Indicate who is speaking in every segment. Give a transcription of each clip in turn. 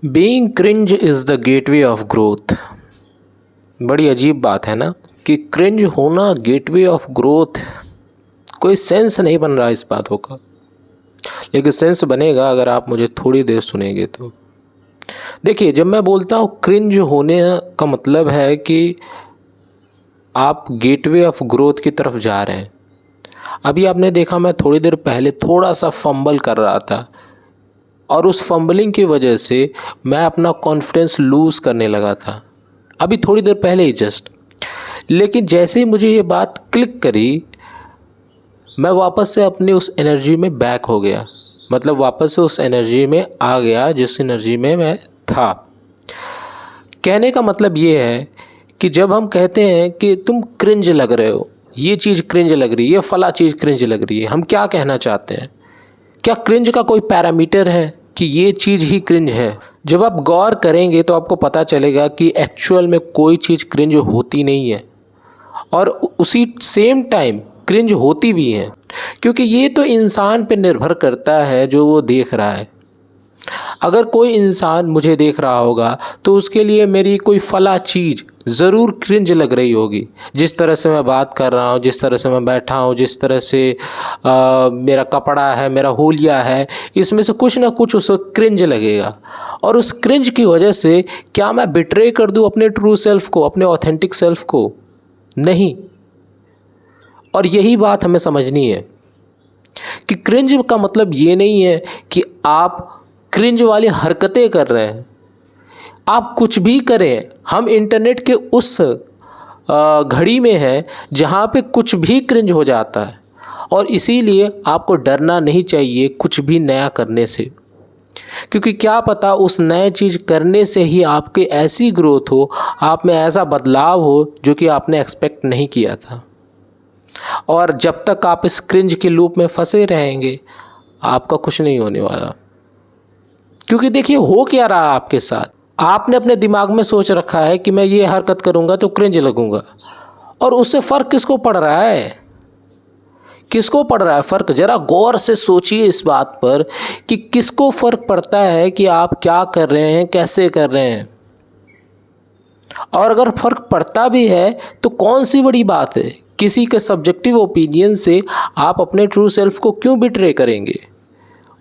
Speaker 1: Being cringe is the gateway of growth. बड़ी अजीब बात है ना कि क्रिंज होना गेटवे ऑफ ग्रोथ। कोई सेंस नहीं बन रहा इस बातों का, लेकिन सेंस बनेगा अगर आप मुझे थोड़ी देर सुनेंगे तो। देखिए, जब मैं बोलता हूँ क्रिंज होने का मतलब है कि आप गेटवे ऑफ ग्रोथ की तरफ जा रहे हैं। अभी आपने देखा, मैं थोड़ी देर पहले थोड़ा सा फंबल कर रहा था और उस फंबलिंग की वजह से मैं अपना कॉन्फिडेंस लूज़ करने लगा था, अभी थोड़ी देर पहले ही जस्ट। लेकिन जैसे ही मुझे ये बात क्लिक करी, मैं वापस से अपनी उस एनर्जी में बैक हो गया, मतलब वापस से उस एनर्जी में आ गया जिस एनर्जी में मैं था। कहने का मतलब ये है कि जब हम कहते हैं कि तुम क्रिंज लग रहे हो, ये चीज़ क्रिंज लग रही है, ये फला चीज़ क्रिंज लग रही है, हम क्या कहना चाहते हैं? क्या क्रिंज का कोई पैरामीटर है कि ये चीज़ ही क्रिंज है? जब आप गौर करेंगे तो आपको पता चलेगा कि एक्चुअल में कोई चीज़ क्रिंज होती नहीं है और उसी सेम टाइम क्रिंज होती भी है, क्योंकि ये तो इंसान पे निर्भर करता है जो वो देख रहा है। अगर कोई इंसान मुझे देख रहा होगा तो उसके लिए मेरी कोई फला चीज़ ज़रूर क्रिंज लग रही होगी। जिस तरह से मैं बात कर रहा हूँ, जिस तरह से मैं बैठा हूँ, जिस तरह से मेरा कपड़ा है, मेरा हुलिया है, इसमें से कुछ ना कुछ उसको क्रिंज लगेगा। और उस क्रिंज की वजह से क्या मैं बिट्रे कर दूँ अपने ट्रू सेल्फ को, अपने ऑथेंटिक सेल्फ को? नहीं। और यही बात हमें समझनी है कि क्रिंज का मतलब ये नहीं है कि आप क्रिंज वाली हरकतें कर रहे हैं। आप कुछ भी करें, हम इंटरनेट के उस घड़ी में हैं जहाँ पे कुछ भी क्रिंज हो जाता है, और इसीलिए आपको डरना नहीं चाहिए कुछ भी नया करने से, क्योंकि क्या पता उस नए चीज़ करने से ही आपके ऐसी ग्रोथ हो, आप में ऐसा बदलाव हो जो कि आपने एक्सपेक्ट नहीं किया था। और जब तक आप इस क्रिंज के लूप में फंसे रहेंगे, आपका कुछ नहीं होने वाला। क्योंकि देखिए, हो क्या रहा आपके साथ, आपने अपने दिमाग में सोच रखा है कि मैं ये हरकत करूँगा तो क्रिंज लगूँगा, और उससे फ़र्क किसको पड़ रहा है? किसको पड़ रहा है फ़र्क? ज़रा गौर से सोचिए इस बात पर कि किसको फ़र्क पड़ता है कि आप क्या कर रहे हैं, कैसे कर रहे हैं। और अगर फ़र्क पड़ता भी है तो कौन सी बड़ी बात है? किसी के सब्जेक्टिव ओपिनियन से आप अपने ट्रू सेल्फ को क्यों बिट्रे करेंगे?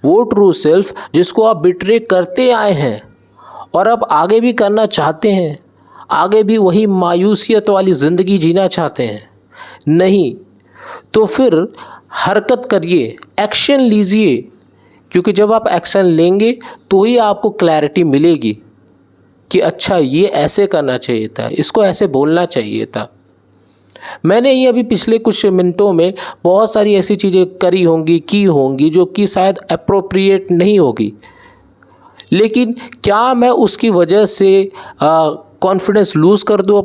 Speaker 1: वो ट्रू सेल्फ जिसको आप बिट्रे करते आए हैं और अब आगे भी करना चाहते हैं, आगे भी वही मायूसियत वाली ज़िंदगी जीना चाहते हैं, नहीं तो फिर हरकत करिए, एक्शन लीजिए। क्योंकि जब आप एक्शन लेंगे तो ही आपको क्लैरिटी मिलेगी कि अच्छा, ये ऐसे करना चाहिए था, इसको ऐसे बोलना चाहिए था। मैंने ये अभी पिछले कुछ मिनटों में बहुत सारी ऐसी चीज़ें करी होंगी, की होंगी, जो कि शायद अप्रोप्रिएट नहीं होगी, लेकिन क्या मैं उसकी वजह से कॉन्फिडेंस लूज़ कर दूँ?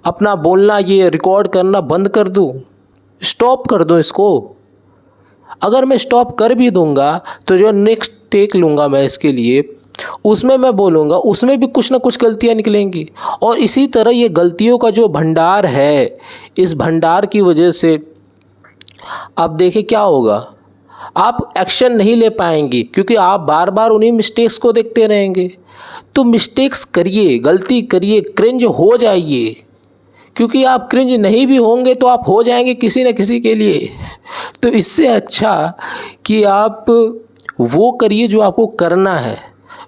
Speaker 1: अपना बोलना, ये रिकॉर्ड करना बंद कर दूँ, स्टॉप कर दूँ इसको? अगर मैं स्टॉप कर भी दूंगा तो जो नेक्स्ट टेक लूँगा मैं इसके लिए, उसमें मैं बोलूँगा, उसमें भी कुछ ना कुछ गलतियाँ निकलेंगी। और इसी तरह ये गलतियों का जो भंडार है, इस भंडार की वजह से आप देखिए क्या होगा, आप एक्शन नहीं ले पाएंगे, क्योंकि आप बार बार उन्हीं मिस्टेक्स को देखते रहेंगे। तो मिस्टेक्स करिए, गलती करिए, क्रिंज हो जाइए, क्योंकि आप क्रिंज नहीं भी होंगे तो आप हो जाएंगे किसी न किसी के लिए। तो इससे अच्छा कि आप वो करिए जो आपको करना है,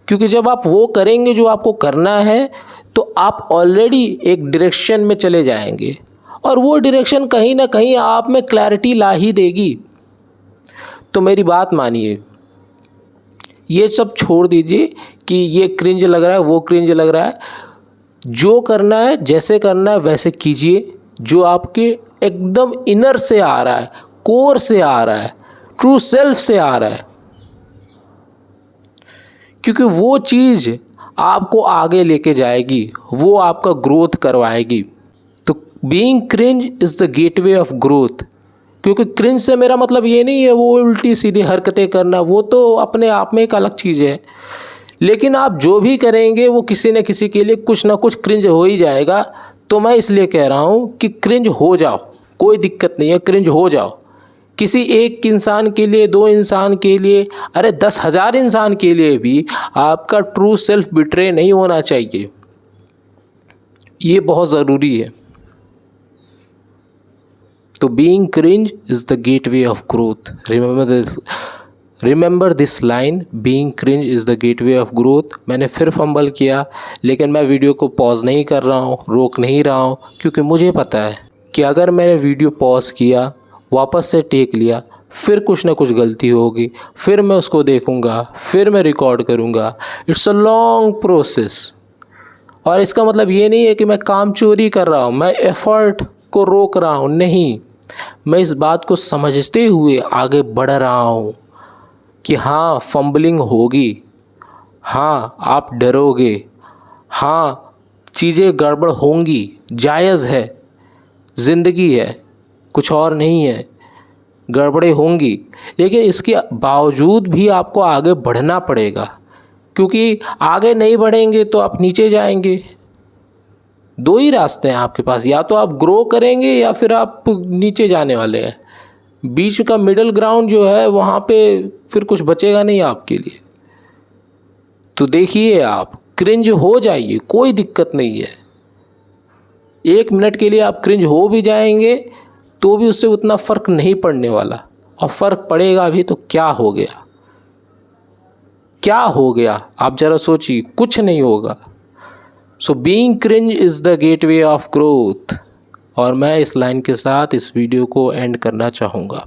Speaker 1: क्योंकि जब आप वो करेंगे जो आपको करना है तो आप ऑलरेडी एक डायरेक्शन में चले जाएंगे, और वो डायरेक्शन कहीं ना कहीं आप में क्लैरिटी ला ही देगी। तो मेरी बात मानिए, ये सब छोड़ दीजिए कि ये क्रिंज लग रहा है, वो क्रिंज लग रहा है। जो करना है, जैसे करना है वैसे कीजिए, जो आपके एकदम इनर से आ रहा है, कोर से आ रहा है, ट्रू सेल्फ से आ रहा है, क्योंकि वो चीज़ आपको आगे लेके जाएगी, वो आपका ग्रोथ करवाएगी। तो being cringe is the gateway of growth. क्योंकि क्रिंज से मेरा मतलब ये नहीं है वो उल्टी सीधी हरकतें करना, वो तो अपने आप में एक अलग चीज़ है। लेकिन आप जो भी करेंगे वो किसी न किसी के लिए कुछ ना कुछ क्रिंज हो ही जाएगा। तो मैं इसलिए कह रहा हूँ कि क्रिंज हो जाओ, कोई दिक्कत नहीं है, क्रिंज हो जाओ। किसी एक इंसान के लिए, 2 इंसान के लिए, अरे 10,000 इंसान के लिए भी आपका ट्रू सेल्फ बिट्रे नहीं होना चाहिए। ये बहुत ज़रूरी है। तो being cringe is the gateway of growth. Remember this line, being cringe is the gateway of growth. मैंने फिर फंबल किया, लेकिन मैं वीडियो को पॉज नहीं कर रहा हूँ, रोक नहीं रहा हूँ, क्योंकि मुझे पता है कि अगर मैंने वीडियो पॉज किया, वापस से टेक लिया, फिर कुछ ना कुछ गलती होगी, फिर मैं उसको देखूँगा, फिर मैं रिकॉर्ड करूँगा। It's a long process. और इसका मतलब ये नहीं है कि मैं काम चोरी कर रहा हूँ, मैं एफ़र्ट को रोक रहा हूँ, नहीं। मैं इस बात को समझते हुए आगे बढ़ रहा हूँ कि हाँ, फंबलिंग होगी, हाँ आप डरोगे, हाँ चीज़ें गड़बड़ होंगी, जायज़ है, ज़िंदगी है, कुछ और नहीं है, गड़बड़ें होंगी। लेकिन इसके बावजूद भी आपको आगे बढ़ना पड़ेगा, क्योंकि आगे नहीं बढ़ेंगे तो आप नीचे जाएंगे। 2 ही रास्ते हैं आपके पास, या तो आप ग्रो करेंगे या फिर आप नीचे जाने वाले हैं। बीच का मिडिल ग्राउंड जो है, वहाँ पे फिर कुछ बचेगा नहीं आपके लिए। तो देखिए, आप क्रिंज हो जाइए, कोई दिक्कत नहीं है। 1 मिनट के लिए आप क्रिंज हो भी जाएंगे तो भी उससे उतना फ़र्क नहीं पड़ने वाला, और फ़र्क पड़ेगा भी तो क्या हो गया, क्या हो गया, आप ज़रा सोचिए, कुछ नहीं होगा। So being cringe is the gateway of growth. और मैं इस लाइन के साथ इस वीडियो को एंड करना चाहूँगा।